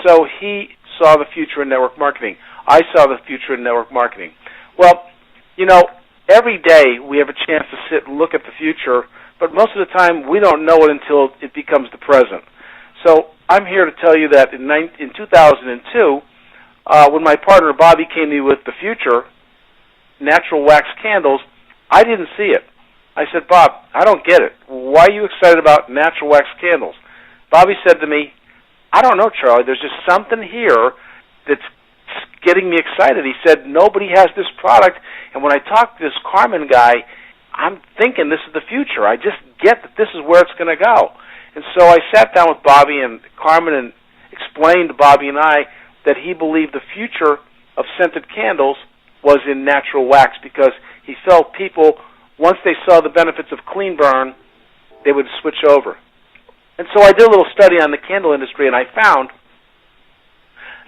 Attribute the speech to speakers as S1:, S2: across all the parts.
S1: so he saw the future in network marketing. I saw the future in network marketing. Well, every day we have a chance to sit and look at the future, but most of the time we don't know it until it becomes the present. So I'm here to tell you that in 2002, when my partner Bobby came to me with the future, natural wax candles, I didn't see it. I said, Bob, I don't get it. Why are you excited about natural wax candles? Bobby said to me, I don't know, Charlie. There's just something here that's getting me excited. He said, nobody has this product, and when I talk to this Carmen guy, I'm thinking this is the future. I just get that this is where it's going to go. And so I sat down with Bobby and Carmen and explained to Bobby and I that he believed the future of scented candles was in natural wax because he felt people, once they saw the benefits of clean burn, they would switch over. And so I did a little study on the candle industry, and I found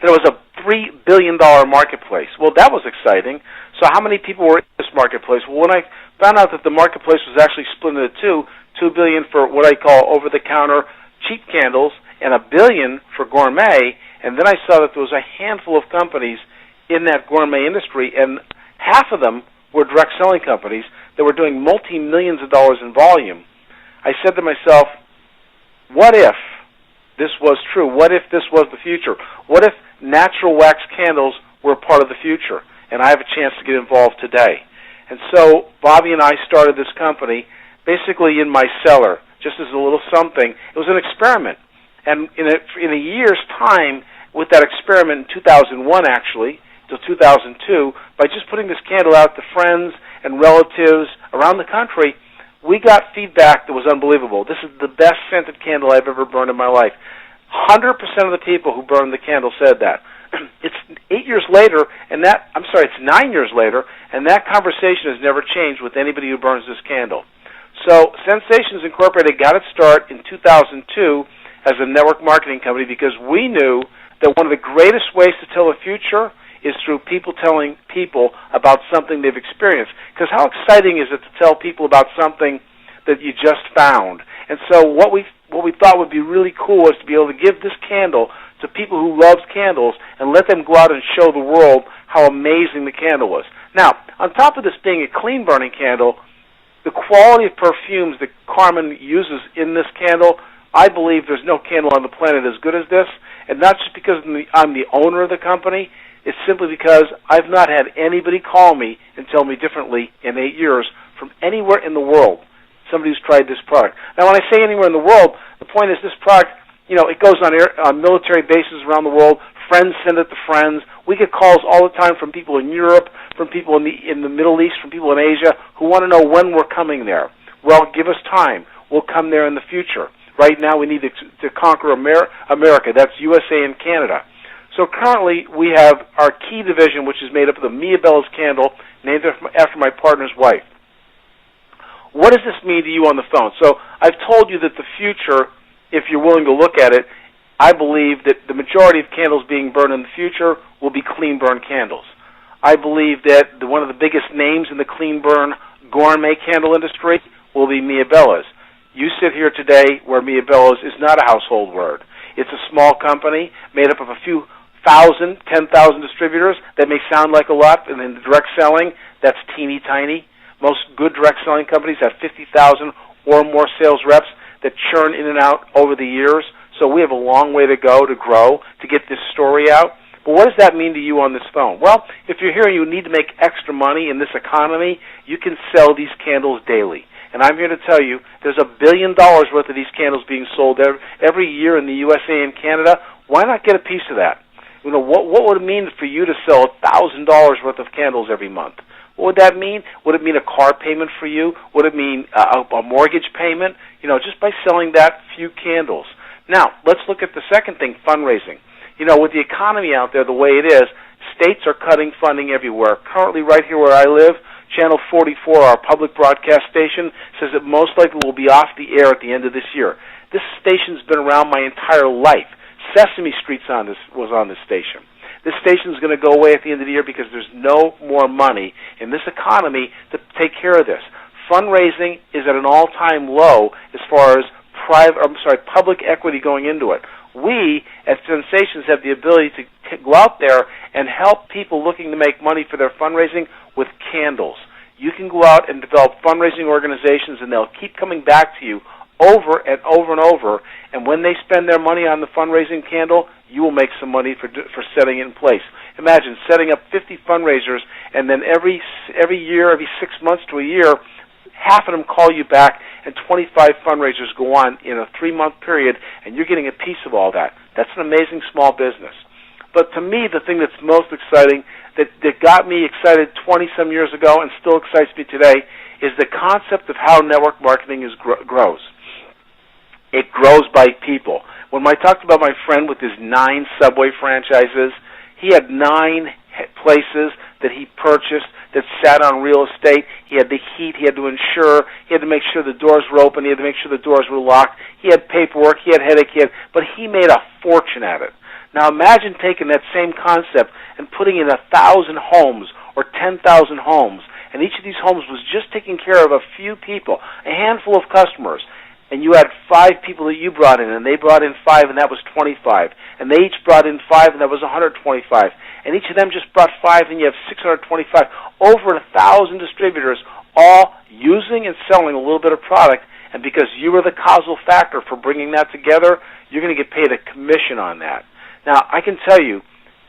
S1: that it was a $3 billion marketplace. Well, that was exciting. So how many people were in this marketplace? Well, when I found out that the marketplace was actually split into $2 billion for what I call over-the-counter cheap candles and $1 billion for gourmet, and then I saw that there was a handful of companies in that gourmet industry, and half of them were direct selling companies that were doing multi-millions of dollars in volume. I said to myself, what if this was true? What if this was the future? What if natural wax candles were part of the future? And I have a chance to get involved today. And so Bobby and I started this company basically in my cellar, just as a little something. It was an experiment. And in a year's time, with that experiment in 2001 actually, till 2002, by just putting this candle out to friends and relatives around the country, we got feedback that was unbelievable. This is the best scented candle I've ever burned in my life. 100% of the people who burned the candle said that. It's 8 years later, it's 9 years later, and that conversation has never changed with anybody who burns this candle. So Scent-Sations Incorporated got its start in 2002 as a network marketing company because we knew that one of the greatest ways to tell the future is through people telling people about something they've experienced. Because how exciting is it to tell people about something that you just found? And so what we thought would be really cool is to be able to give this candle to people who love candles and let them go out and show the world how amazing the candle was. Now, on top of this being a clean burning candle, the quality of perfumes that Carmen uses in this candle, I believe there's no candle on the planet as good as this, and not just because I'm the owner of the company. It's simply because I've not had anybody call me and tell me differently in 8 years from anywhere in the world, somebody who's tried this product. Now, when I say anywhere in the world, the point is this product, it goes on military bases around the world. Friends send it to friends. We get calls all the time from people in Europe, from people in the Middle East, from people in Asia who want to know when we're coming there. Well, give us time. We'll come there in the future. Right now, we need to conquer America. That's USA and Canada. So currently, we have our key division, which is made up of the Mia Bella's candle, named after my partner's wife. What does this mean to you on the phone? So I've told you that the future, if you're willing to look at it, I believe that the majority of candles being burned in the future will be clean burn candles. I believe that one of the biggest names in the clean burn gourmet candle industry will be Mia Bella's. You sit here today where Mia Bella's is not a household word. It's a small company made up of a few 10,000 distributors. That may sound like a lot, and in direct selling, that's teeny tiny. Most good direct selling companies have 50,000 or more sales reps that churn in and out over the years. So we have a long way to go to grow, to get this story out. But what does that mean to you on this phone? Well, if you're here and you need to make extra money in this economy, you can sell these candles daily. And I'm here to tell you there's $1 billion worth of these candles being sold every year in the USA and Canada. Why not get a piece of that? What would it mean for you to sell $1,000 worth of candles every month? What would that mean? Would it mean a car payment for you? Would it mean a mortgage payment? Just by selling that few candles. Now, let's look at the second thing, fundraising. With the economy out there the way it is, states are cutting funding everywhere. Currently, right here where I live, Channel 44, our public broadcast station, says that most likely will be off the air at the end of this year. This station's been around my entire life. Sesame Street was on this station. This station is going to go away at the end of the year because there's no more money in this economy to take care of this. Fundraising is at an all-time low as far as public equity going into it. We at Scent-Sations have the ability to go out there and help people looking to make money for their fundraising with candles. You can go out and develop fundraising organizations, and they'll keep coming back to you over and over and over. And when they spend their money on the fundraising candle, you will make some money for setting it in place. Imagine setting up 50 fundraisers, and then every year, every 6 months to a year, half of them call you back, and 25 fundraisers go on in a 3-month period, and you're getting a piece of all that. That's an amazing small business. But to me, the thing that's most exciting, that got me excited 20-some years ago and still excites me today, is the concept of how network marketing grows. It grows by people. When I talked about my friend with his 9 Subway franchises, he had 9 places that he purchased that sat on real estate. He had the heat. He had to insure. He had to make sure the doors were open. He had to make sure the doors were locked. He had paperwork. He had headache. But he made a fortune at it. Now imagine taking that same concept and putting in 1,000 homes or 10,000 homes, and each of these homes was just taking care of a few people, a handful of customers, and you had 5 people that you brought in, and they brought in 5, and that was 25, and they each brought in 5, and that was 125, and each of them just brought 5, and you have 625, over 1,000 distributors all using and selling a little bit of product, and because you were the causal factor for bringing that together, you're going to get paid a commission on that. Now, I can tell you,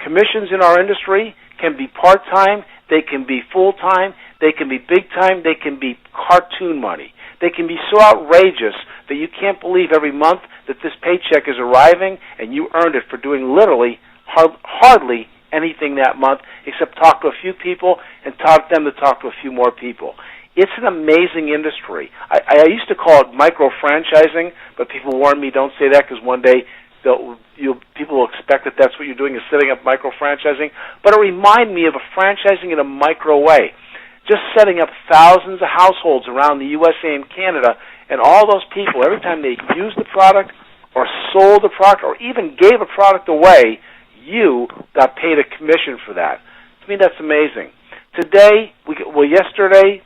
S1: commissions in our industry can be part-time, they can be full-time, they can be big-time, they can be cartoon money. They can be so outrageous that you can't believe every month that this paycheck is arriving and you earned it for doing literally hardly anything that month except talk to a few people and talk them to talk to a few more people. It's an amazing industry. I used to call it micro-franchising, but people warned me, don't say that because one day people will expect that that's what you're doing is setting up micro-franchising. But it reminded me of a franchising in a micro way. Just setting up thousands of households around the USA and Canada, and all those people, every time they used the product or sold the product or even gave a product away, you got paid a commission for that. To me, that's amazing. Today, yesterday,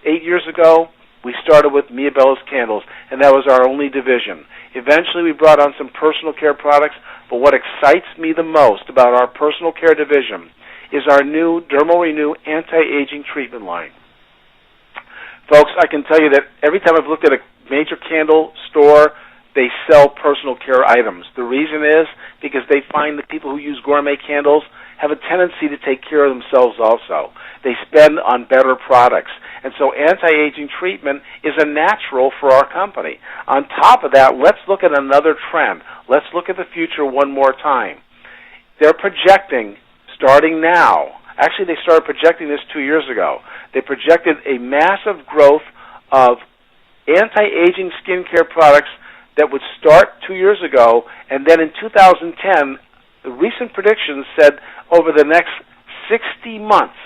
S1: 8 years ago, we started with Mia Bella's Candles, and that was our only division. Eventually, we brought on some personal care products, but what excites me the most about our personal care division is our new Dermal Renew anti-aging treatment line. Folks, I can tell you that every time I've looked at a major candle store, they sell personal care items. The reason is because they find that people who use gourmet candles have a tendency to take care of themselves also. They spend on better products. And so anti-aging treatment is a natural for our company. On top of that, let's look at another trend. Let's look at the future one more time. They're projecting, starting now, actually they started projecting this 2 years ago, they projected a massive growth of anti-aging skincare products that would start 2 years ago, and then in 2010, the recent predictions said over the next 60 months,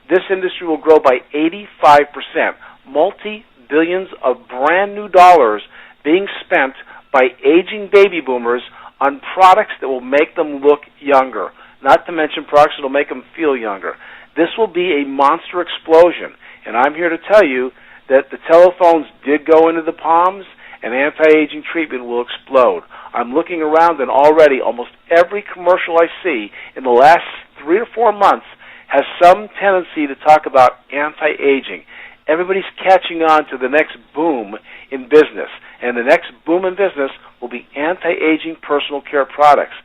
S1: this industry will grow by 85%, multi-billions of brand new dollars being spent by aging baby boomers on products that will make them look younger, not to mention products that will make them feel younger. This will be a monster explosion, and I'm here to tell you that the telephones did go into the palms, and anti-aging treatment will explode. I'm looking around, and already almost every commercial I see in the last 3 or 4 months has some tendency to talk about anti-aging. Everybody's catching on to the next boom in business, and the next boom in business will be anti-aging personal care products.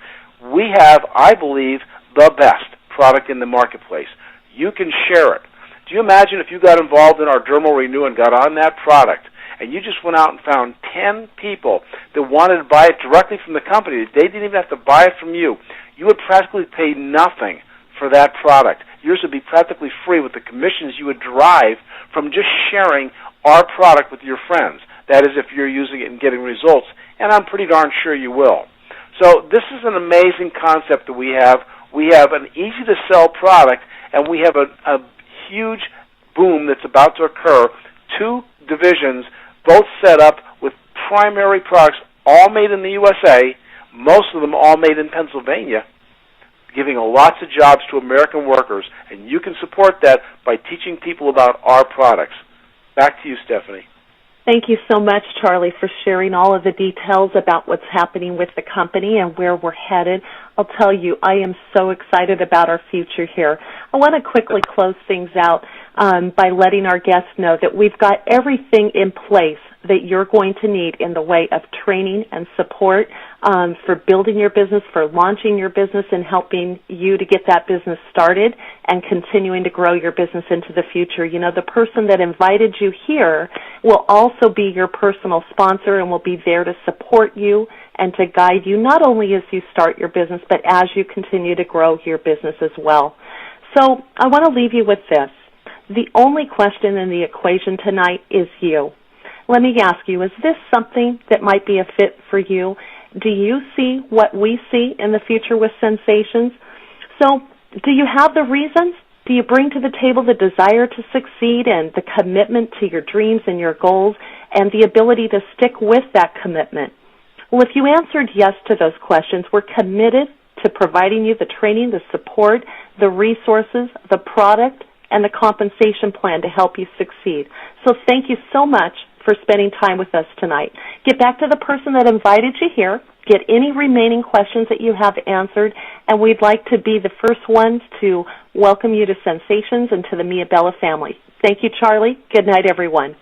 S1: We have, I believe, the best product in the marketplace. You can share it. Do you imagine if you got involved in our Dermal Renew and got on that product, and you just went out and found 10 people that wanted to buy it directly from the company, they didn't even have to buy it from you, you would practically pay nothing for that product. Yours would be practically free with the commissions you would derive from just sharing our product with your friends. That is, if you're using it and getting results, and I'm pretty darn sure you will. So this is an amazing concept that we have. We have an easy-to-sell product, and we have a huge boom that's about to occur. 2 divisions, both set up with primary products, all made in the USA, most of them all made in Pennsylvania, giving lots of jobs to American workers, and you can support that by teaching people about our products. Back to you, Stephanie.
S2: Thank you so much, Charlie, for sharing all of the details about what's happening with the company and where we're headed. I'll tell you, I am so excited about our future here. I want to quickly close things out by letting our guests know that we've got everything in place that you're going to need in the way of training and support for building your business, for launching your business, and helping you to get that business started and continuing to grow your business into the future. You know, the person that invited you here will also be your personal sponsor and will be there to support you and to guide you not only as you start your business, but as you continue to grow your business as well. So I want to leave you with this. The only question in the equation tonight is you. Let me ask you, is this something that might be a fit for you? Do you see what we see in the future with Scent-Sations? So do you have the reasons? Do you bring to the table the desire to succeed and the commitment to your dreams and your goals and the ability to stick with that commitment? Well, if you answered yes to those questions, we're committed to providing you the training, the support, the resources, the product, and the compensation plan to help you succeed. So thank you so much for spending time with us tonight. Get back to the person that invited you here. Get any remaining questions that you have answered, and we'd like to be the first ones to welcome you to Scent-Sations and to the Mia Bella family. Thank you, Charlie. Good night, everyone.